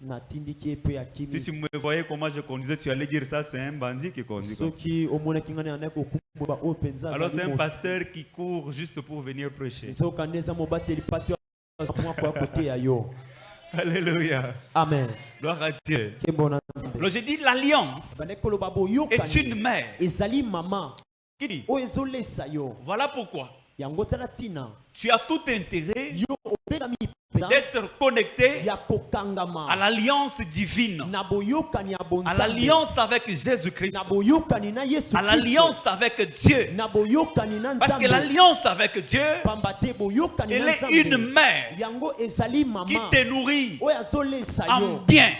Si tu me voyais comment je conduisais, tu allais dire ça, c'est un bandit qui conduit. Alors c'est un pasteur qui court juste pour venir prêcher. Alléluia. Amen. Gloire à Dieu. Alors j'ai dit l'alliance est une mère. Qui dit, voilà pourquoi tu as tout intérêt d'être connecté à l'alliance divine, à l'alliance avec Jésus-Christ, à l'alliance avec Dieu. Parce que l'alliance avec Dieu, elle est une mère qui te nourrit en bien,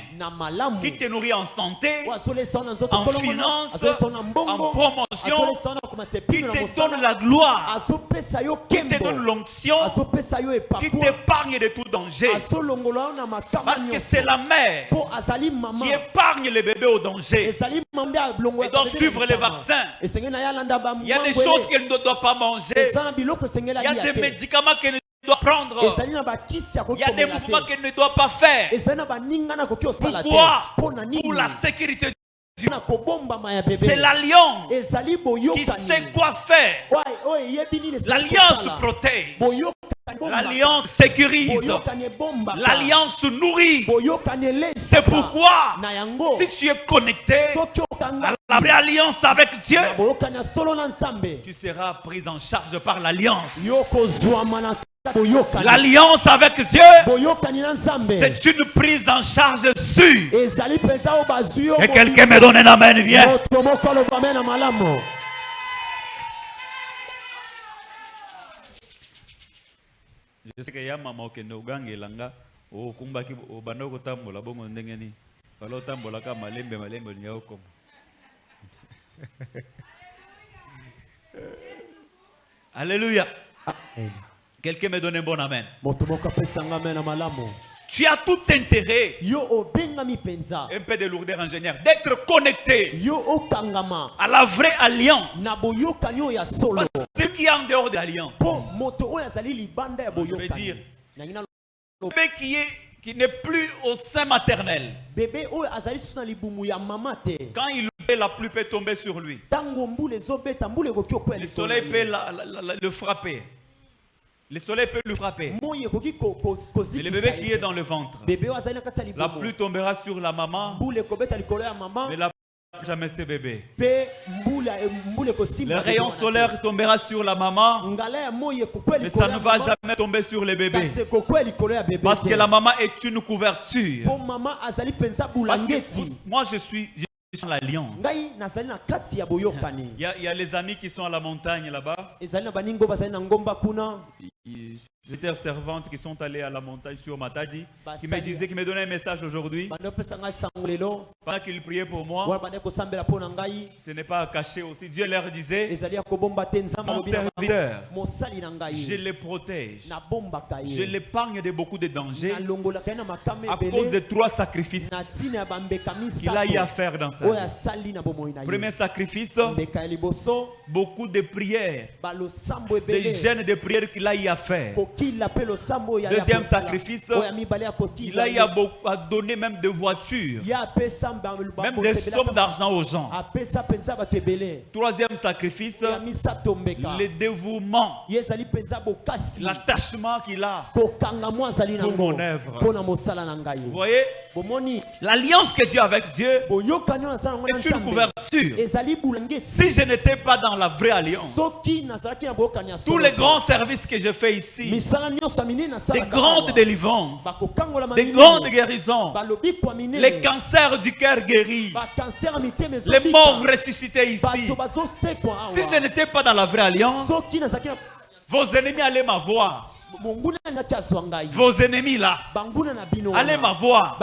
qui te nourrit en santé, en finance, en promotion, qui te donne la gloire, qui te donne l'onction, qui t'épargne de tout danger. Parce que c'est la mère qui épargne les bébés au danger. Elle doit suivre les vaccins. Il y a des choses qu'elle ne doit pas manger. Il y a des médicaments qu'elle ne doit prendre. Il y a des mouvements qu'elle ne doit pas faire. Pourquoi? Pour la sécurité. C'est l'alliance qui sait quoi faire. L'alliance protège. L'alliance sécurise. L'alliance nourrit. C'est pourquoi, si tu es connecté à la vraie alliance avec Dieu, tu seras pris en charge par l'alliance. L'alliance avec Dieu, c'est une prise en charge sûre. Et quelqu'un me donne un amen, viens. Je sais qu'il y a maman qui nous gagne langa o kumbaki o banoko tambola bongo ndengeni balo tambola ka malembe nyako. Alléluia. Quelqu'un me donne un bon amen. Tu as tout intérêt, un peu de lourdeur ingénieur, d'être connecté à la vraie alliance. Parce que ce qui est en dehors de l'alliance, je veux dire, le bébé qui n'est plus au sein maternel, quand il la pluie peut tomber sur lui, le soleil peut le frapper. Le soleil peut le frapper. Et le bébé qui est dans le ventre, la pluie tombera sur la maman, mais la pluie jamais ce bébé. Le rayon solaire tombera sur la maman, mais ça ne va jamais tomber sur le bébé. Parce que la maman est une couverture. Parce que moi je suis dans l'alliance. Il y a les amis qui sont à la montagne là-bas. C'était servantes qui sont allées à la montagne sur Matadi, qui me disaient, qui me donnaient un message aujourd'hui. Pendant qu'ils priaient pour moi, ce n'est pas caché aussi. Dieu leur disait, mon serviteur, je les protège, je l'épargne de beaucoup de dangers à cause de 3 sacrifices qu'il a eu à faire dans sa vie. Premier sacrifice, beaucoup de prières, des jeûnes de prières qu'il a eu à faire. Deuxième sacrifice, il a eu à donner même de voitures, même des sommes d'argent aux gens. Troisième sacrifice, le dévouement, l'attachement qu'il a pour mon œuvre. Vous voyez, l'alliance que Dieu a avec Dieu est une couverture. Si je n'étais pas dans la vraie alliance, tous les grands services que je fais ici, des grandes délivrances, des grandes guérisons, les cancers du cœur guéris, les morts ressuscités ici, si je n'étais pas dans la vraie alliance, vos ennemis allaient m'avoir. Vos ennemis là, allez m'avoir.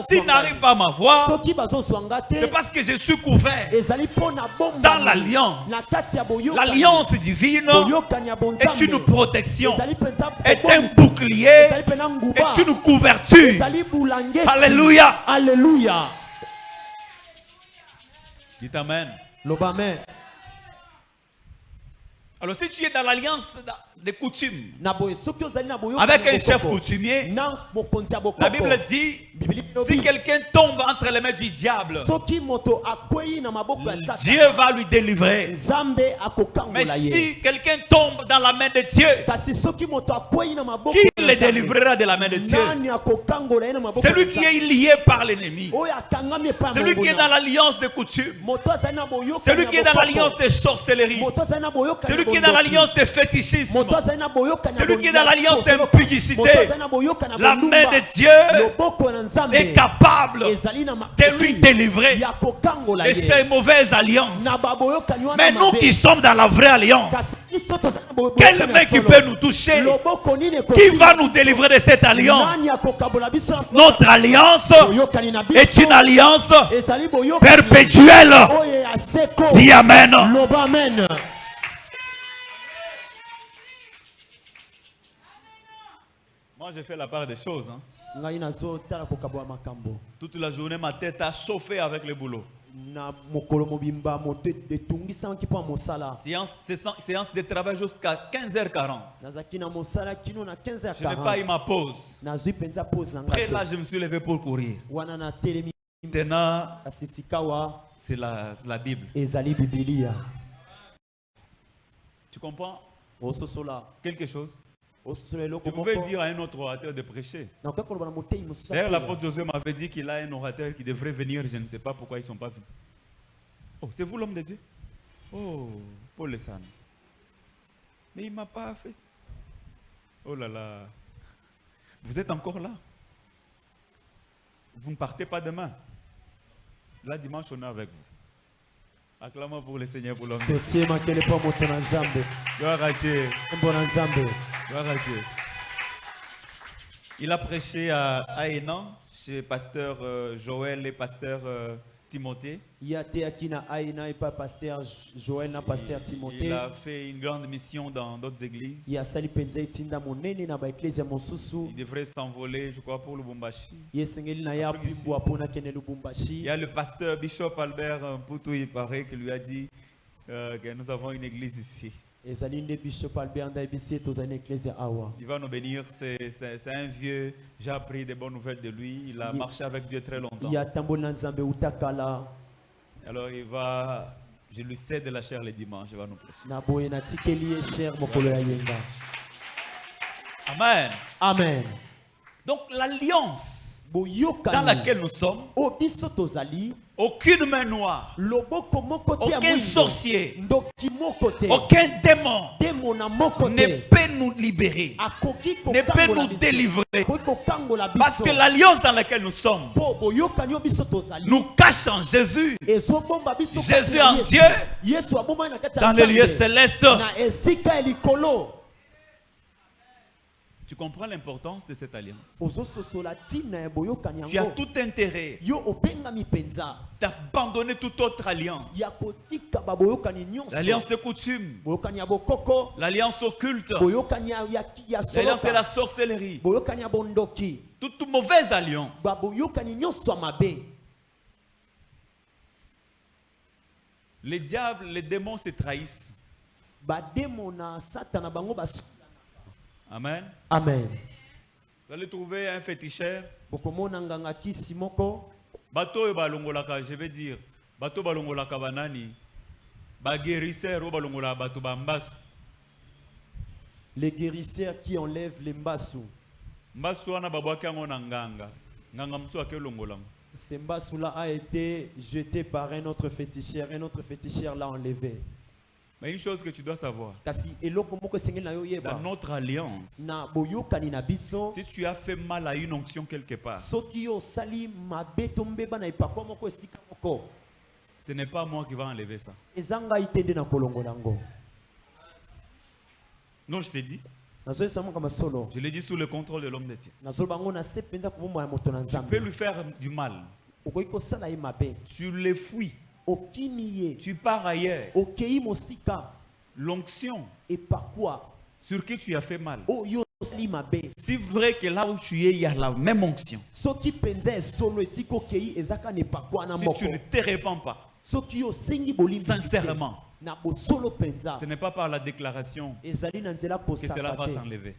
S'ils n'arrivent pas à m'avoir, c'est parce que je suis couvert dans l'alliance. L'alliance divine est une protection, est un bouclier, est une couverture. Alléluia. Alléluia. Dites amen. Amen. Alors si tu es dans l'alliance de coutume avec un chef coutumier, la Bible dit, si quelqu'un tombe entre les mains du diable, Dieu va lui délivrer. Mais si quelqu'un tombe dans la main de Dieu, qui le délivrera de la main de Dieu? Celui qui est lié par l'ennemi, celui qui est dans l'alliance de coutume, celui qui est dans l'alliance de sorcellerie, celui qui est dans l'alliance de fétichisme, celui qui est dans l'alliance d'impudicité. La main de Dieu est capable de lui délivrer de ces mauvaises alliances. Mais nous qui sommes dans la vraie alliance, quelle main qui peut nous toucher? Qui va nous délivrer de cette alliance? Notre alliance est une alliance perpétuelle. Dis Amen. Moi, j'ai fait la part des choses. Toute la journée, ma tête a chauffé avec le boulot. Séance de travail jusqu'à 15h40. Je n'ai pas eu ma pause. Après là, je me suis levé pour courir. Maintenant, c'est la Bible. Tu comprends quelque chose? Tu pouvais dire à un autre orateur de prêcher. D'ailleurs, l'apôtre Josué m'avait dit qu'il a un orateur qui devrait venir. Je ne sais pas pourquoi ils ne sont pas venus. Oh, c'est vous l'homme de Dieu? Oh, Paul le San. Mais il ne m'a pas fait ça. Oh là là. Vous êtes encore là. Vous ne partez pas demain. Là, dimanche, on est avec vous. Acclamons pour le Seigneur pour l'homme. Gloire à Dieu. Gloire à Dieu. Il a prêché à Hénan, chez pasteur Joël et pasteur Timothée. Il a fait une grande mission dans d'autres églises. Il devrait s'envoler, je crois, pour Lubumbashi. Il y a le pasteur Bishop Albert Poutou, il paraît, qui lui a dit que nous avons une église ici. Il va nous bénir. C'est un vieux. J'ai appris des bonnes nouvelles de lui. Il a marché avec Dieu très longtemps. Alors il va. Je lui cède la chair les dimanches. Il va nous prêcher. Amen. Amen. Donc l'alliance dans laquelle nous sommes, aucune main noire, aucun sorcier, aucun démon ne peut nous libérer, ne peut nous délivrer. Parce que l'alliance dans laquelle nous sommes nous cache en Jésus. Jésus en Dieu, dans les lieux célestes. Tu comprends l'importance de cette alliance? Tu as tout intérêt d'abandonner toute autre alliance. L'alliance de coutume, l'alliance occulte, l'alliance de la sorcellerie, toute mauvaise alliance. Les diables, les démons se trahissent. Amen. Amen. Vous allez trouver un féticheur. Bateau balongolaka, je vais dire. Bateau balongolaka banani. Ba guérisseur ou balongola bateau bambasu. Les guérisseurs qui enlèvent les mbasu. Mbasu ana babwaki ngo na nganga. Nganga msu akelongola. Ce mbasu là a été jeté par un autre féticheur. Un autre féticheur l'a enlevé. Mais une chose que tu dois savoir, dans notre alliance, si tu as fait mal à une onction quelque part, ce n'est pas moi qui va enlever ça. Non, je t'ai dit. Je l'ai dit sous le contrôle de l'homme de Dieu. Tu peux lui faire du mal. Tu le fuis. Tu pars ailleurs. L'onction sur qui tu as fait mal Si vrai que là où tu es, il y a la même onction. Si tu ne te répands pas, sincèrement, ce n'est pas par la déclaration que cela va s'enlever.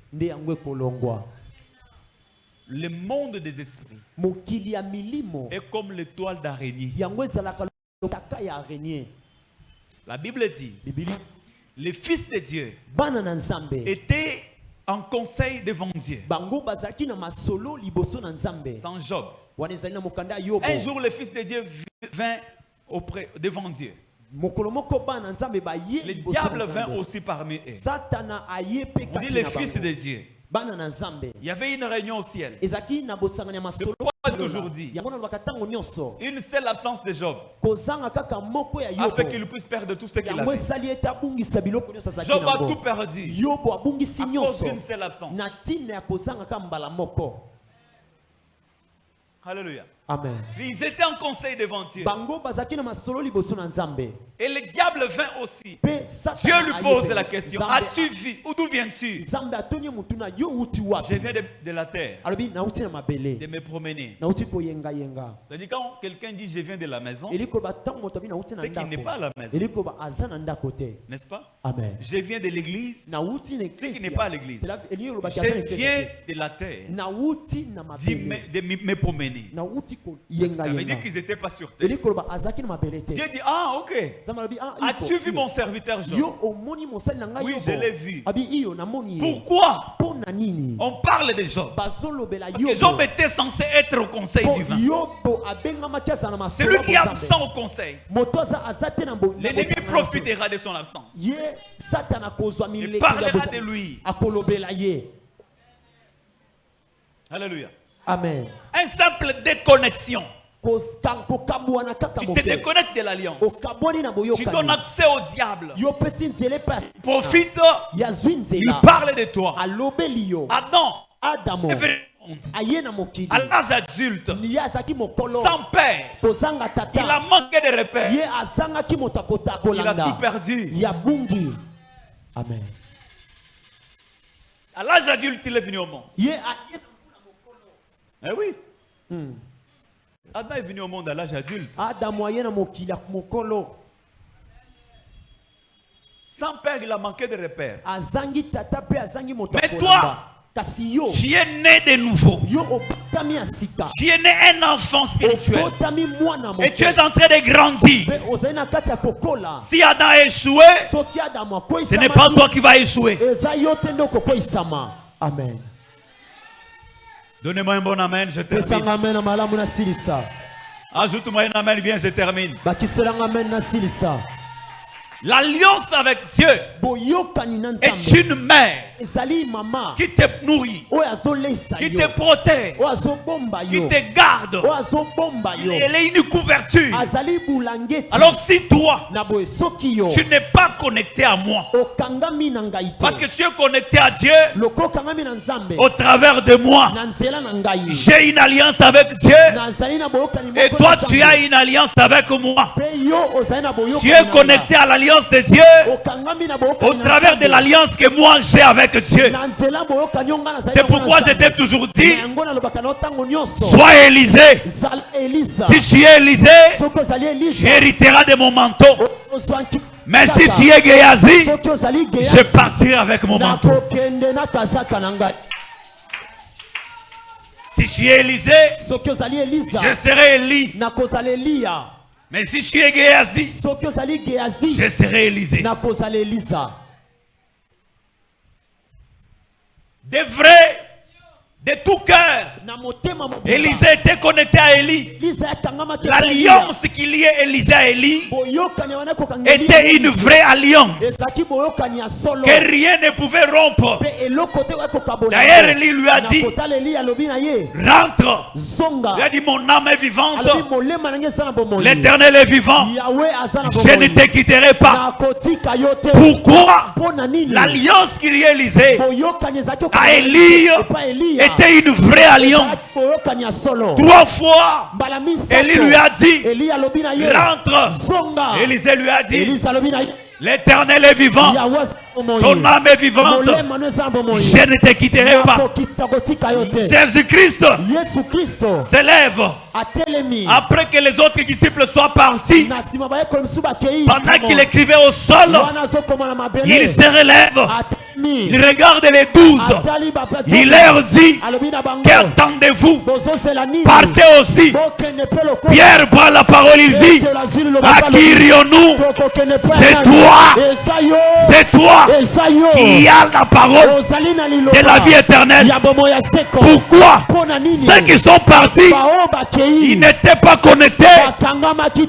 Le monde des esprits est comme l'étoile d'araignée. La Bible dit, les fils de Dieu étaient en conseil devant Dieu. Sans Job. Un jour, le fils de Dieu vint devant Dieu. Le diable vint aussi parmi eux. On dit les fils de Dieu. Il y avait une réunion au ciel. Aujourd'hui, une seule absence de Job a fait qu'il puisse perdre tout ce qu'il avait. Job a tout perdu à cause d'une seule absence. Alléluia. Amen. Ils étaient en conseil devant Dieu. Et le diable vint aussi. Dieu lui pose la question, as-tu vu? D'où viens-tu? Je viens de la terre, de me promener. C'est-à-dire quand quelqu'un dit je viens de la maison, c'est qu'il n'est pas à la maison. N'est-ce pas? Amen. Je viens de l'église, c'est qu'il n'est pas à l'église. Je viens de la terre, de me promener. Ça veut dire qu'ils n'étaient pas sur terre. Dieu dit, ah ok, as-tu vu mon serviteur Job? Oui, je l'ai vu. Pourquoi on parle de Job? Parce que Job était censé être au conseil divin. C'est lui qui est absent au conseil. L'ennemi profitera de son absence. Il parlera de lui. Alléluia. Amen. Un simple déconnexion. Tu te déconnectes de l'alliance. Tu donnes accès au diable. Profite. Il parle de toi. Adam à l'âge adulte, sans père, il a manqué de repères. Il a tout perdu. Amen. À l'âge adulte, il est venu au monde. Eh oui. Adam est venu au monde à l'âge adulte. Sans père, il a manqué de repères. Mais toi, tu es né de nouveau. Tu es né un enfant spirituel. Et tu es en train de grandir. Si Adam a échoué, ce n'est pas toi qui vas échouer. Amen. Donnez-moi un bon amen, je termine. Ajoute-moi un amen, bien, je termine. L'alliance avec Dieu est une mère qui te nourrit, qui te protège, qui te garde. Elle est une couverture. Alors si toi, tu n'es pas connecté à moi, parce que tu es connecté à Dieu au travers de moi, j'ai une alliance avec Dieu, et toi tu as une alliance avec moi. Tu es connecté à l'alliance de Dieu au travers de l'alliance que moi j'ai avec Dieu. C'est pourquoi je t'ai toujours dit, sois Élisée. Si tu es Élisée, tu hériteras de mon manteau. Mais si tu es Géasi, je partirai avec mon manteau. Si tu es Élisée, je serai Élie. Mais si tu es Géasi, je serai Élisée. De vrai, de tout cœur, Élisée était connecté à Élie. L'alliance qui liait Élisée à Élie était une vraie alliance que rien ne pouvait rompre. D'ailleurs, Élie lui a dit, rentre. Il a dit, mon âme est vivante, l'Éternel est vivant, je ne te quitterai pas. Pourquoi? L'alliance qui liait Élisée à Élie était une vraie alliance. 3 fois, Élie lui a dit, rentre. Élisée lui a dit, L'Éternel est vivant. Ton âme est vivante. Je ne te quitterai pas. Jésus-Christ s'élève après que les autres disciples soient partis. Pendant qu'il écrivait au sol, il se relève. Il regarde les 12. Il leur dit: qu'attendez-vous? Partez aussi. Pierre prend la parole. Il dit: à qui irions-nous? C'est toi. C'est toi qui a la parole de la vie éternelle. Pourquoi? Ceux qui sont partis, ils n'étaient pas connectés.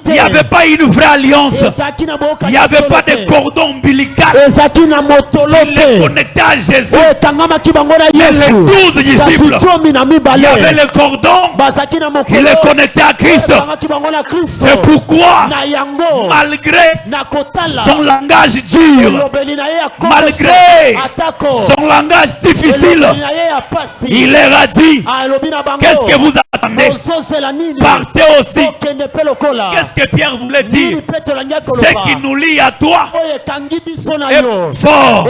Il n'y avait pas une vraie alliance. Il n'y avait pas de cordon ombilical qui les connectait à Jésus. Mais les 12 disciples, il y avait le cordon qui les connectait à Christ. C'est pourquoi, malgré son langage dur, malgré son langage difficile, il leur a dit: qu'est-ce que vous attendez? Partez aussi. Qu'est-ce que Pierre voulait dire? Ce qui nous lie à toi est fort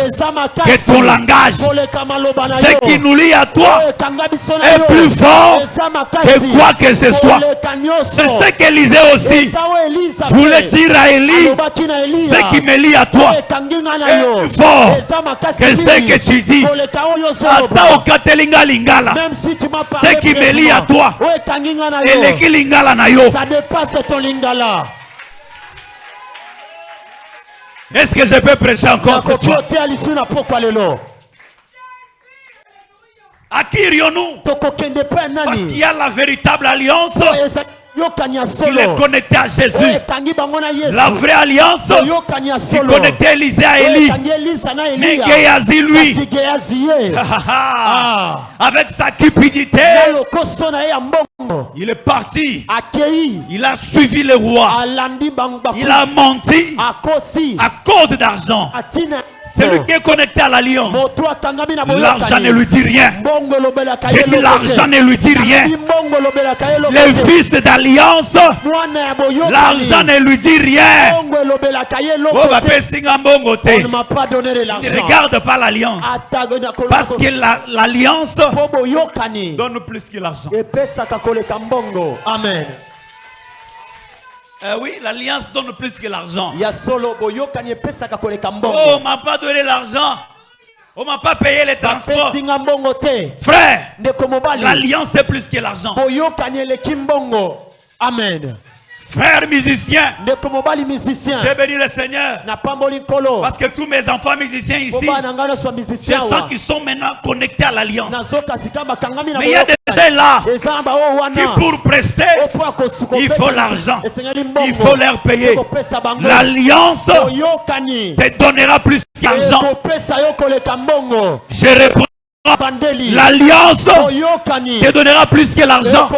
que ton langage. Ce qui nous lie à toi est plus fort que quoi que ce soit. C'est ce qu'Élisée aussi voulait dire à Élie: ce qui me lie à toi est plus fort que ce que tu dis. Ce qui me lie à toi et lingala na yo. Ça dépasse ton lingala. Est-ce que je peux prêcher encore ce soir? À qui irions-nous? Parce qu'il y a la véritable alliance. Il est connecté à Jésus. La vraie alliance, il connectait Élisée à Élie. Mais Géasi, lui, avec sa cupidité, il est parti. Il a suivi le roi. Il a menti à cause d'argent. Celui qui est connecté à l'alliance, l'argent ne lui dit rien. J'ai dit: l'argent ne lui dit rien. Le fils d'alliance, l'argent ne lui dit rien. On ne m'a pas donné de l'argent. Ne regarde pas l'alliance. Parce que l'alliance donne plus que l'argent. Amen. Oui, l'alliance donne plus que l'argent. Oh, on m'a pas donné l'argent. On m'a pas payé les transports. Frère, l'alliance c'est plus que l'argent. Amen. Frère musicien, j'ai béni le Seigneur. Parce que tous mes enfants musiciens ici, je sens qu'ils sont maintenant connectés à l'alliance. Mais il y a des gens là qui pour prester, il faut l'argent. Il faut leur payer. L'alliance te donnera plus qu'argent. Je réponds: l'alliance te donnera plus que l'argent.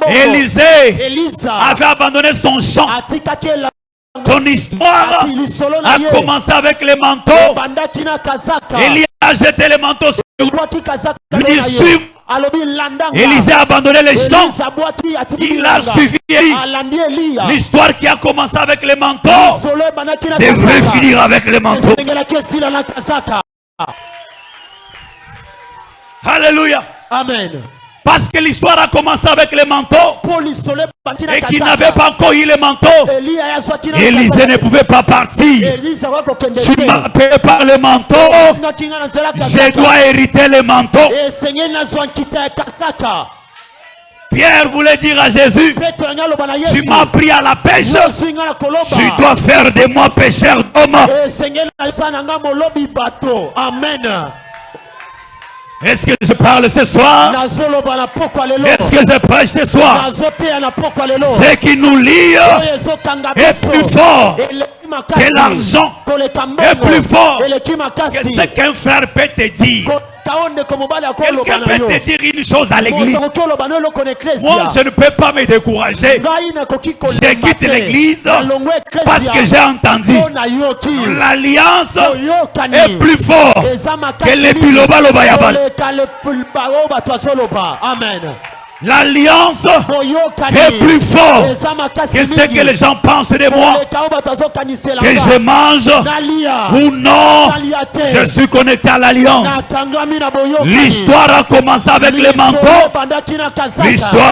Élisée avait abandonné son champ. Ton histoire a commencé avec les manteaux. Élie a jeté les manteaux sur lui. Élisée a abandonné les champs. Il a suivi Élie. L'histoire qui a commencé avec les manteaux devrait finir avec les manteaux. Alléluia. Amen. Parce que l'histoire a commencé avec les manteaux. Et qui n'avait pas encore eu les manteaux. Élisée ne pouvait pas partir. Tu m'as payé par le manteau. Je dois hériter les manteaux. Pierre voulait dire à Jésus: tu m'as pris à la pêche. Tu dois faire de moi pêcheur d'hommes. Amen. Est-ce que je parle ce soir? Est-ce que je prêche ce soir? Ce qui nous lie est plus fort que l'argent, est plus fort que ce qu'un frère peut te dire. Quelqu'un peut te dire une chose à l'église. Moi, je ne peux pas me décourager. Je quitte l'église parce que j'ai entendu l'alliance est plus forte que les biloba loba yabal. Amen. L'alliance est plus forte que ce que les gens pensent de moi. Que je mange ou non, je suis connecté à l'alliance. L'histoire a commencé avec les manteaux. L'histoire